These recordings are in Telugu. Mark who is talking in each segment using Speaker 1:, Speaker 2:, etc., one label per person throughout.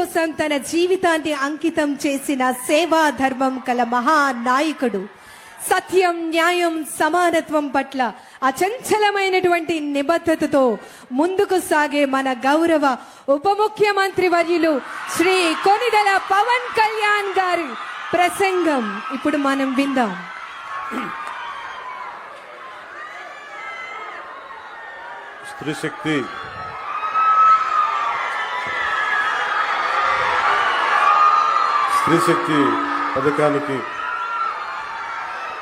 Speaker 1: కోసం తన జీవితాన్ని అంకితం చేసిన సేవా ధర్మం కల మహానాయకుడు. సత్యం, న్యాయం, సమానత్వం పట్ల అచంచలమైనటువంటి నిబద్ధతతో ముందుకు సాగే మన గౌరవ ఉప ముఖ్యమంత్రి వర్యులు శ్రీ కొనిదెల పవన్ కళ్యాణ్ గారి ప్రసంగం ఇప్పుడు మనం విందాం.
Speaker 2: స్త్రీ శక్తి పథకానికి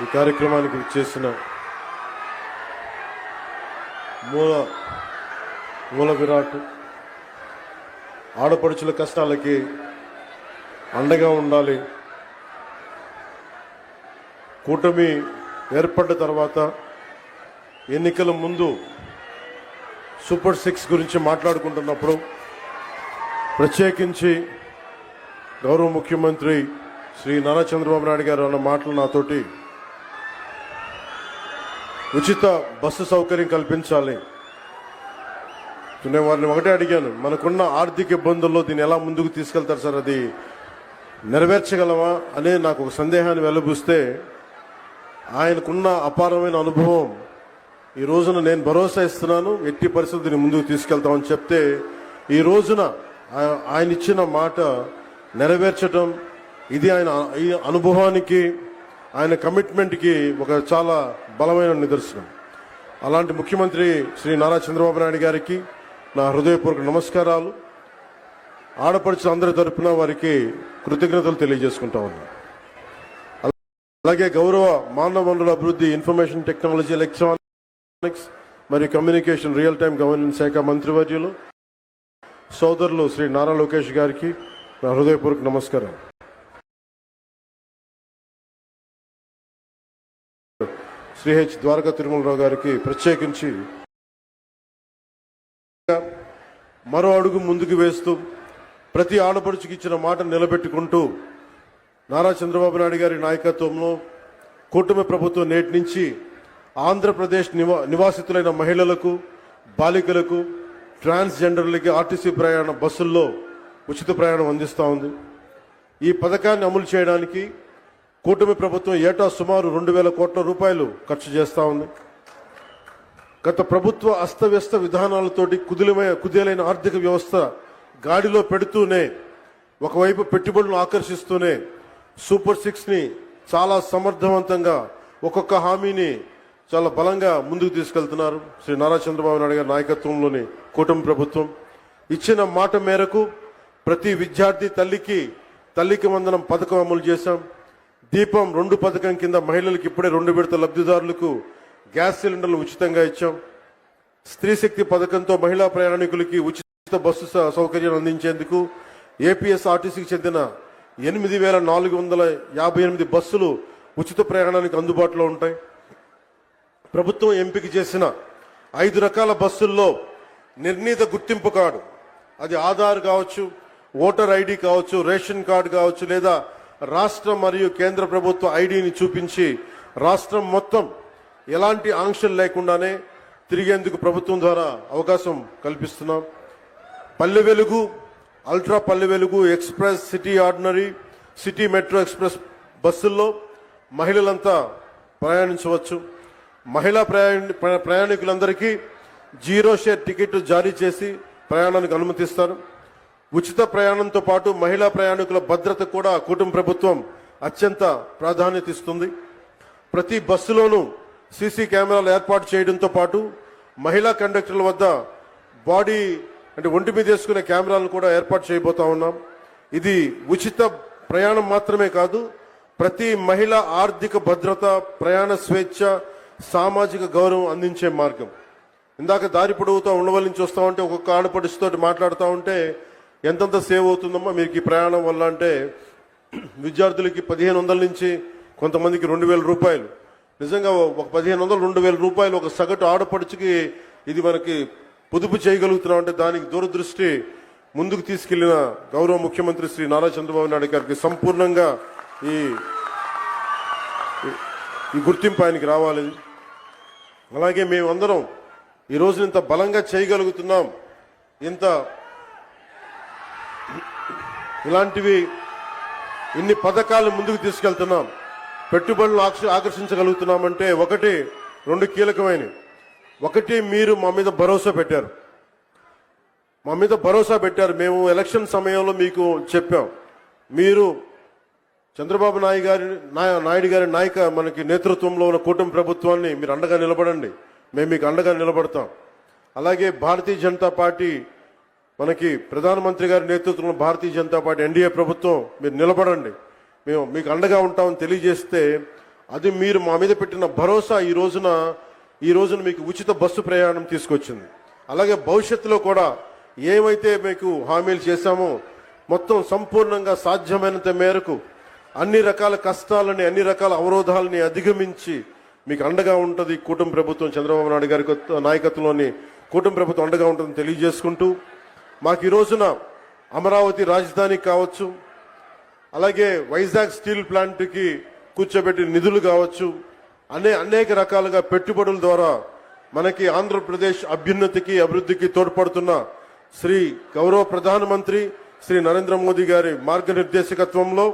Speaker 2: ఈ కార్యక్రమానికి చేసిన మూల విరాట్ ఆడపడుచుల కష్టాలకి అండగా ఉండాలి. కూటమి ఏర్పడ్డ తర్వాత ఎన్నికల ముందు సూపర్ 6 గురించి మాట్లాడుకుంటున్నప్పుడు ప్రత్యేకించి గౌరవ ముఖ్యమంత్రి శ్రీ నారా చంద్రబాబు నాయుడు గారు అన్న మాటలు నాతోటి ఉచిత బస్సు సౌకర్యం కల్పించాలి. నేను వారిని ఒకటే అడిగాను, మనకున్న ఆర్థిక ఇబ్బందుల్లో దీన్ని ఎలా ముందుకు తీసుకెళ్తారు సార్, అది నెరవేర్చగలమా అనే నాకు ఒక సందేహాన్ని వెల్లబూస్తే ఆయనకున్న అపారమైన అనుభవం ఈ రోజున నేను భరోసా ఇస్తున్నాను, ఎట్టి పరిస్థితిని ముందుకు తీసుకెళ్తామని చెప్తే ఈ రోజున ఆయన ఇచ్చిన మాట నెరవేర్చడం ఇది ఆయన ఈ అనుభవానికి ఆయన కమిట్మెంట్కి ఒక చాలా బలమైన నిదర్శనం. అలాంటి ముఖ్యమంత్రి శ్రీ నారా చంద్రబాబు నాయుడు గారికి నా హృదయపూర్వక నమస్కారాలు. ఆడపడుచు అందరి తరపున వారికి కృతజ్ఞతలు తెలియజేసుకుంటా ఉన్నాను. అలాగే గౌరవ మానవ వనరుల అభివృద్ధి, ఇన్ఫర్మేషన్ టెక్నాలజీ, ఎలక్ట్రానిక్స్ మరియు కమ్యూనికేషన్, రియల్ టైం గవర్నెన్స్ శాఖ మంత్రివర్యులు సోదరులు శ్రీ నారా లోకేష్ గారికి నా హృదయపూర్వక నమస్కారం. శ్రీ హెచ్ ద్వారకా తిరుమలరావు గారికి ప్రత్యేకించి మరో అడుగు ముందుకు వేస్తూ ప్రతి ఆడపడుచుకి ఇచ్చిన మాట నిలబెట్టుకుంటూ నారా చంద్రబాబు నాయుడు గారి నాయకత్వంలో కూటమి ప్రభుత్వం నేటి నుంచి ఆంధ్రప్రదేశ్ నివాసితులైన మహిళలకు, బాలికలకు, ట్రాన్స్జెండర్లకి ఆర్టీసీ ప్రయాణ బస్సుల్లో ఉచిత ప్రయాణం అందిస్తూ ఉంది. ఈ పథకాన్ని అమలు చేయడానికి కూటమి ప్రభుత్వం ఏటా సుమారు 2,000 కోట్ల రూపాయలు ఖర్చు చేస్తూ ఉంది. గత ప్రభుత్వ అస్తవ్యస్త విధానాలతోటి కుదేలైన ఆర్థిక వ్యవస్థ గాడిలో పెడుతూనే, ఒకవైపు పెట్టుబడులను ఆకర్షిస్తూనే సూపర్ 6ని చాలా సమర్థవంతంగా ఒక్కొక్క హామీని చాలా బలంగా ముందుకు తీసుకెళ్తున్నారు శ్రీ నారా చంద్రబాబు నాయుడు గారి నాయకత్వంలోని కూటమి ప్రభుత్వం. ఇచ్చిన మాట మేరకు ప్రతి విద్యార్థి తల్లికి వందనం పథకం అమలు చేశాం. దీపం 2 పథకం కింద మహిళలకు ఇప్పుడే 2 విడత లబ్ధిదారులకు గ్యాస్ సిలిండర్లు ఉచితంగా ఇచ్చాం. స్త్రీ శక్తి పథకంతో మహిళా ప్రయాణికులకి ఉచిత బస్సు సౌకర్యం అందించేందుకు ఏపీఎస్ఆర్టీసీకి చెందిన 8,458 బస్సులు ఉచిత ప్రయాణానికి అందుబాటులో ఉంటాయి. ప్రభుత్వం ఎంపిక చేసిన 5 రకాల బస్సుల్లో నిర్ణీత గుర్తింపు కార్డు, అది ఆధార్ కావచ్చు, ఓటర్ ఐడి కావచ్చు, రేషన్ కార్డు కావచ్చు, లేదా రాష్ట్ర మరియు కేంద్ర ప్రభుత్వ ఐడిని చూపించి రాష్ట్రం మొత్తం ఎలాంటి ఆంక్షలు లేకుండానే తిరిగేందుకు ప్రభుత్వం ద్వారా అవకాశం కల్పిస్తున్నాం. Palle Velugu, ultra Palle Velugu, express, city ordinary, city metro express బస్సుల్లో మహిళలంతా ప్రయాణించవచ్చు. మహిళా ప్రయాణికులందరికీ 0 షేర్ టికెట్ జారీ చేసి ప్రయాణానికి అనుమతిస్తారు. ఉచిత ప్రయాణంతో పాటు మహిళా ప్రయాణికుల భద్రత కూడా కూటమి ప్రభుత్వం అత్యంత ప్రాధాన్యత ఇస్తుంది. ప్రతి బస్సులోనూ సీసీ కెమెరాలు ఏర్పాటు చేయడంతో పాటు మహిళా కండక్టర్ల వద్ద బాడీ అంటే ఒంటి మీద వేసుకునే కెమెరాలను కూడా ఏర్పాటు చేయబోతా ఉన్నాం. ఇది ఉచిత ప్రయాణం మాత్రమే కాదు, ప్రతి మహిళ ఆర్థిక భద్రత, ప్రయాణ స్వేచ్ఛ, సామాజిక గౌరవం అందించే మార్గం. ఇందాక దారి పొడవుతా ఉండవల్లి నుంచి వస్తా ఉంటే ఒక్కొక్క ఆడపడుచుతో మాట్లాడుతూ ఉంటే ఎంతంత సేవ్ అవుతుందమ్మా మీకు ఈ ప్రయాణం వల్ల అంటే, విద్యార్థులకి 1,500 నుంచి కొంతమందికి 2,000 రూపాయలు. నిజంగా ఒక 1,500, 2,000 రూపాయలు ఒక సగటు ఆడపడుచుకి ఇది మనకి పొదుపు చేయగలుగుతున్నాం అంటే దానికి దూరదృష్టి ముందుకు తీసుకెళ్లిన గౌరవ ముఖ్యమంత్రి శ్రీ నారా చంద్రబాబు నాయుడు గారికి సంపూర్ణంగా ఈ గుర్తింపు ఆయనకి రావాలి. అలాగే మేమందరం ఈ రోజు ఇంత బలంగా చేయగలుగుతున్నాం, ఇంత ఇలాంటివి ఇన్ని పథకాలు ముందుకు తీసుకెళ్తున్నాం. పెట్టుబడులు ఆకర్షించగలుగుతున్నామంటే ఒకటి రెండు కీలకమైనవి. ఒకటి, మీరు మా మీద భరోసా పెట్టారు. మేము ఎలక్షన్ సమయంలో మీకు చెప్పాం, మీరు చంద్రబాబు నాయుడు గారి మనకి నేతృత్వంలో ఉన్న కూటమి ప్రభుత్వాన్ని మీరు అండగా నిలబడండి, మేము మీకు అండగా నిలబడతాం. అలాగే భారతీయ జనతా పార్టీ, మనకి ప్రధానమంత్రి గారి నేతృత్వంలో భారతీయ జనతా పార్టీ ఎన్డీఏ ప్రభుత్వం, మీరు నిలబడండి, మేము మీకు అండగా ఉంటామని తెలియజేస్తే, అది మీరు మా మీద పెట్టిన భరోసా ఈ రోజున మీకు ఉచిత బస్సు ప్రయాణం తీసుకొచ్చింది. అలాగే భవిష్యత్తులో కూడా ఏమైతే మీకు హామీలు చేశామో మొత్తం సంపూర్ణంగా సాధ్యమైనంత మేరకు అన్ని రకాల కష్టాలని, అన్ని రకాల అవరోధాలని అధిగమించి మీకు అండగా ఉంటుంది కూటమి ప్రభుత్వం. చంద్రబాబు నాయుడు గారి నాయకత్వంలోని కూటమి ప్రభుత్వం అండగా ఉంటుందని తెలియజేసుకుంటూ, మాకు ఈ రోజున అమరావతి రాజధాని కావచ్చు, అలాగే వైజాగ్ స్టీల్ ప్లాంట్కి కూర్చోబెట్టిన నిధులు కావచ్చు, అనేక రకాలుగా పెట్టుబడుల ద్వారా మనకి ఆంధ్రప్రదేశ్ అభ్యున్నతికి, అభివృద్ధికి తోడ్పడుతున్న శ్రీ గౌరవ ప్రధానమంత్రి శ్రీ నరేంద్ర మోదీ గారి మార్గనిర్దేశకత్వంలో,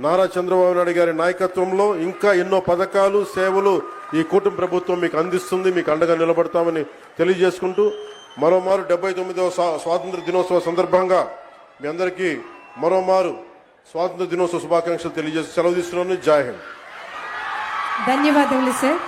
Speaker 2: నారా చంద్రబాబు నాయుడు గారి నాయకత్వంలో ఇంకా ఎన్నో పథకాలు, సేవలు ఈ కూటమి ప్రభుత్వం మీకు అందిస్తుంది. మీకు అండగా నిలబడతామని తెలియజేసుకుంటూ, మరోమారు 79వ స్వాతంత్ర దినోత్సవ సందర్భంగా మీ అందరికీ మరోమారు స్వాతంత్ర దినోత్సవ శుభాకాంక్షలు తెలియజేసి సెలవు తీసుకున్నాను. జై హింద్.
Speaker 1: ధన్యవాదములు సార్.